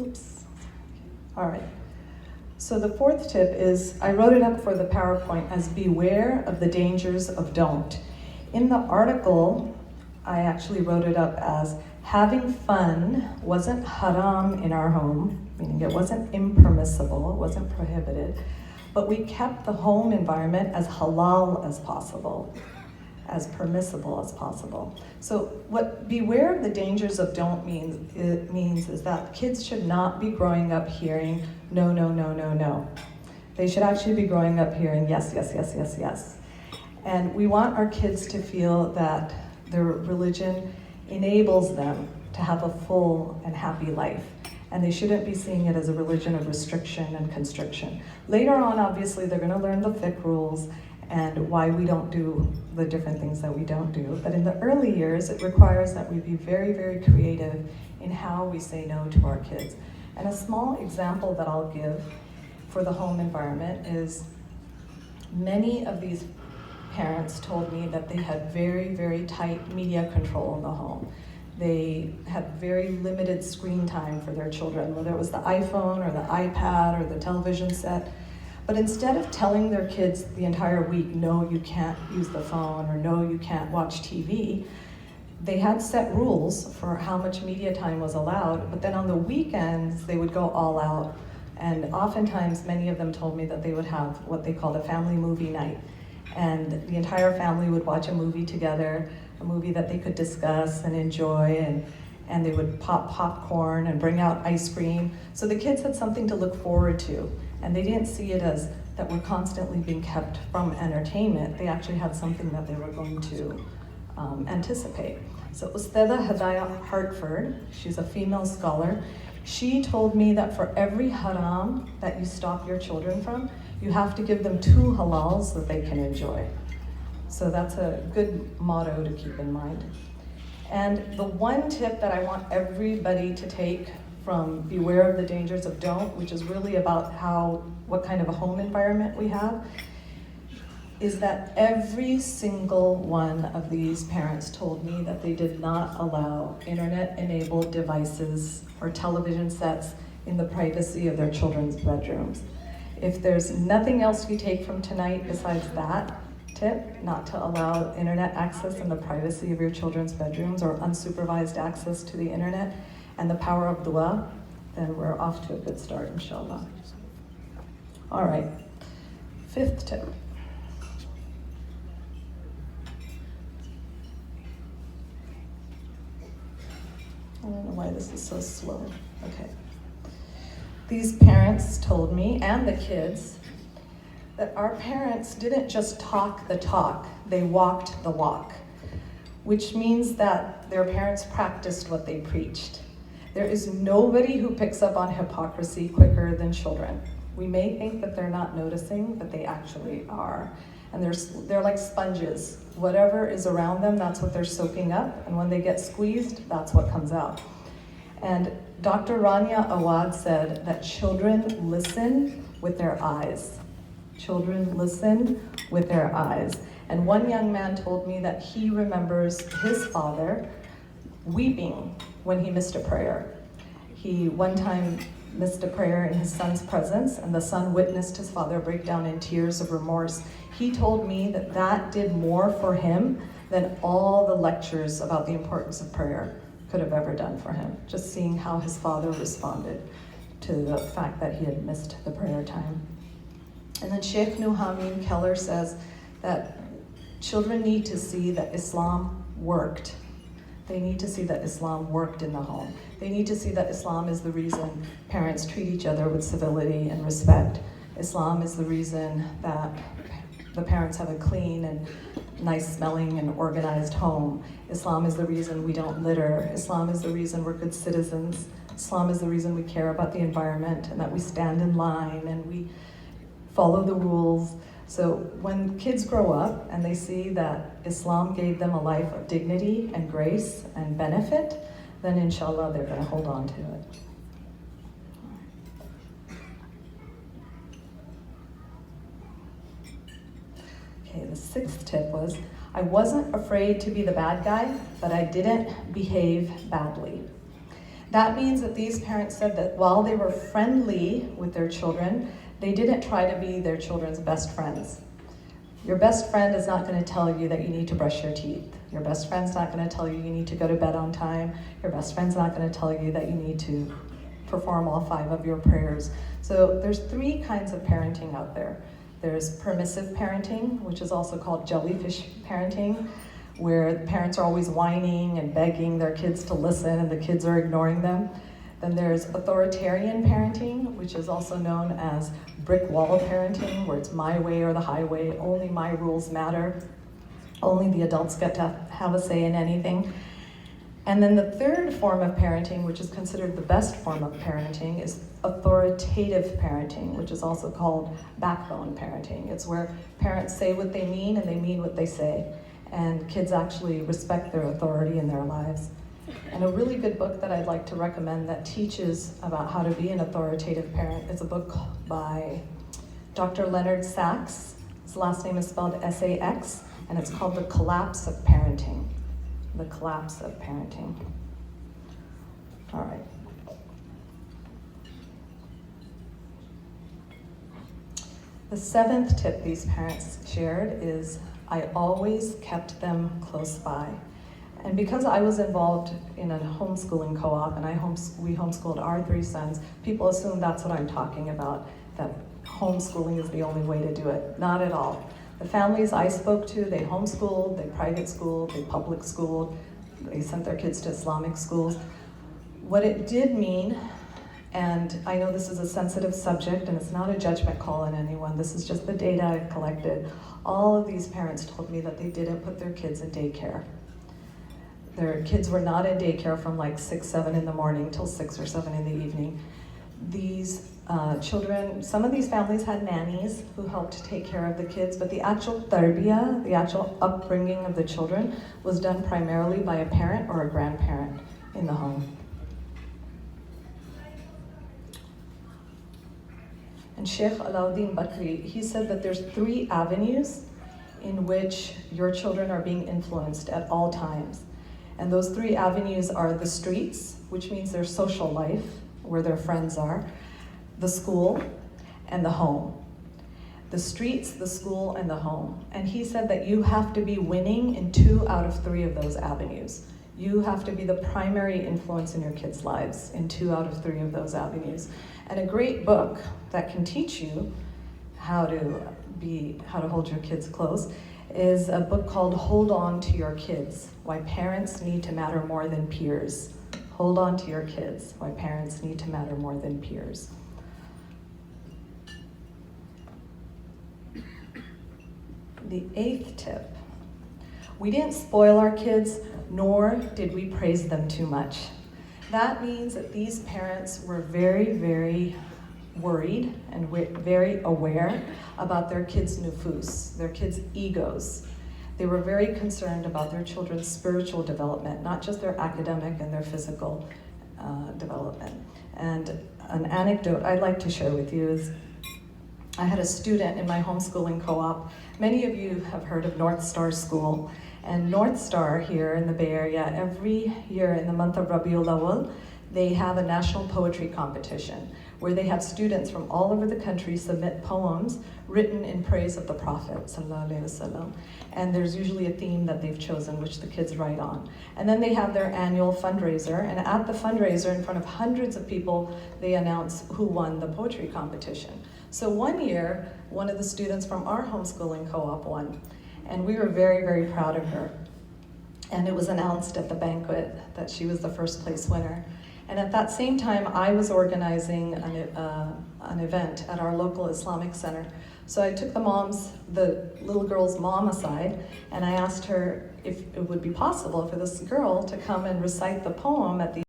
Oops. All right. So the fourth tip is, I wrote it up for the PowerPoint as beware of the dangers of don't. In the article, I actually wrote it up as having fun wasn't haram in our home, meaning it wasn't impermissible, it wasn't prohibited, but we kept the home environment as halal as possible, as permissible as possible. So what beware of the dangers of don't means is that kids should not be growing up hearing no, no, no, no, no. They should actually be growing up hearing yes, yes, yes, yes, yes. And we want our kids to feel that their religion enables them to have a full and happy life. And they shouldn't be seeing it as a religion of restriction and constriction. Later on, obviously, they're gonna learn the fiqh rules and why we don't do the different things that we don't do. But in the early years, it requires that we be very, very creative in how we say no to our kids. And a small example that I'll give for the home environment is many of these parents told me that they had very, very tight media control in the home. They had very limited screen time for their children, whether it was the iPhone or the iPad or the television set. But instead of telling their kids the entire week, no, you can't use the phone, or no, you can't watch TV, they had set rules for how much media time was allowed, but then on the weekends, they would go all out. And oftentimes, many of them told me that they would have what they called a family movie night. And the entire family would watch a movie together, a movie that they could discuss and enjoy, and they would pop popcorn and bring out ice cream. So the kids had something to look forward to, and they didn't see it as that we're constantly being kept from entertainment. They actually had something that they were going to anticipate. So Ustada Hadaya Hartford, she's a female scholar, she told me that for every haram that you stop your children from, you have to give them 2 halals that they can enjoy. So that's a good motto to keep in mind. And the one tip that I want everybody to take from beware of the dangers of don't, which is really about what kind of a home environment we have, is that every single one of these parents told me that they did not allow internet-enabled devices or television sets in the privacy of their children's bedrooms. If there's nothing else you take from tonight besides that tip, not to allow internet access in the privacy of your children's bedrooms or unsupervised access to the internet, and the power of dua, then we're off to a good start, inshallah. All right, 5th tip. I don't know why this is so slow. Okay. These parents told me, and the kids, that our parents didn't just talk the talk, they walked the walk, which means that their parents practiced what they preached. There is nobody who picks up on hypocrisy quicker than children. We may think that they're not noticing, but they actually are. And they're like sponges. Whatever is around them, that's what they're soaking up, and when they get squeezed, that's what comes out. And Dr. Rania Awad said that children listen with their eyes. Children listen with their eyes. And one young man told me that he remembers his father weeping when he missed a prayer. He one time missed a prayer in his son's presence, and the son witnessed his father break down in tears of remorse. He told me that that did more for him than all the lectures about the importance of prayer could have ever done for him, just seeing how his father responded to the fact that he had missed the prayer time. And then Sheikh Nuhamin Keller says that children need to see that Islam worked. They need to see that Islam worked in the home. They need to see that Islam is the reason parents treat each other with civility and respect. Islam is the reason that the parents have a clean and nice smelling and organized home. Islam is the reason we don't litter. Islam is the reason we're good citizens. Islam is the reason we care about the environment and that we stand in line and we follow the rules. So when kids grow up and they see that Islam gave them a life of dignity and grace and benefit, then inshallah they're going to hold on to it. Okay, the 6th tip was, I wasn't afraid to be the bad guy, but I didn't behave badly. That means that these parents said that while they were friendly with their children, they didn't try to be their children's best friends. Your best friend is not going to tell you that you need to brush your teeth. Your best friend's not going to tell you you need to go to bed on time. Your best friend's not going to tell you that you need to perform all 5 of your prayers. So there's 3 kinds of parenting out there. There's permissive parenting, which is also called jellyfish parenting, where the parents are always whining and begging their kids to listen and the kids are ignoring them. Then there's authoritarian parenting, which is also known as brick wall parenting, where it's my way or the highway, only my rules matter, only the adults get to have a say in anything. And then the third form of parenting, which is considered the best form of parenting, is authoritative parenting, which is also called backbone parenting. It's where parents say what they mean and they mean what they say, and kids actually respect their authority in their lives. And a really good book that I'd like to recommend that teaches about how to be an authoritative parent is a book by Dr. Leonard Sachs. His last name is spelled S-A-X, and it's called The Collapse of Parenting. The Collapse of Parenting. All right. The 7th tip these parents shared is, I always kept them close by. And because I was involved in a homeschooling co-op and we homeschooled our 3 sons, people assume that's what I'm talking about, that homeschooling is the only way to do it. Not at all. The families I spoke to, they homeschooled, they private schooled, they public schooled, they sent their kids to Islamic schools. What it did mean, and I know this is a sensitive subject and it's not a judgment call on anyone, this is just the data I've collected. All of these parents told me that they didn't put their kids in daycare. Their kids were not in daycare from like 6, 7 in the morning till 6 or 7 in the evening. These children, some of these families had nannies who helped take care of the kids, but the actual tarbiyah, the actual upbringing of the children, was done primarily by a parent or a grandparent in the home. And Sheikh Alauddin Bakri, he said that there's 3 avenues in which your children are being influenced at all times. And those 3 avenues are the streets, which means their social life, where their friends are, the school, and the home. The streets, the school, and the home. And he said that you have to be winning in 2 out of 3 of those avenues. You have to be the primary influence in your kids' lives in 2 out of 3 of those avenues. And a great book that can teach you how to hold your kids close is a book called Hold On to Your Kids, Why Parents Need to Matter More Than Peers. Hold on to your kids, why parents need to matter more than peers. The 8th tip, we didn't spoil our kids, nor did we praise them too much. That means that these parents were very, very worried and very aware about their kids' nufus, their kids' egos. They were very concerned about their children's spiritual development, not just their academic and their physical development. And an anecdote I'd like to share with you is, I had a student in my homeschooling co-op. Many of you have heard of North Star School. And North Star here in the Bay Area, every year in the month of Rabiul Awwal, they have a national poetry competition where they have students from all over the country submit poems written in praise of the Prophet ﷺ. And there's usually a theme that they've chosen, which the kids write on. And then they have their annual fundraiser, and at the fundraiser, in front of hundreds of people, they announce who won the poetry competition. So one year, one of the students from our homeschooling co-op won, and we were very, very proud of her. And it was announced at the banquet that she was the first place winner. And at that same time, I was organizing an event at our local Islamic center. So I took the little girl's mom aside, and I asked her if it would be possible for this girl to come and recite the poem at the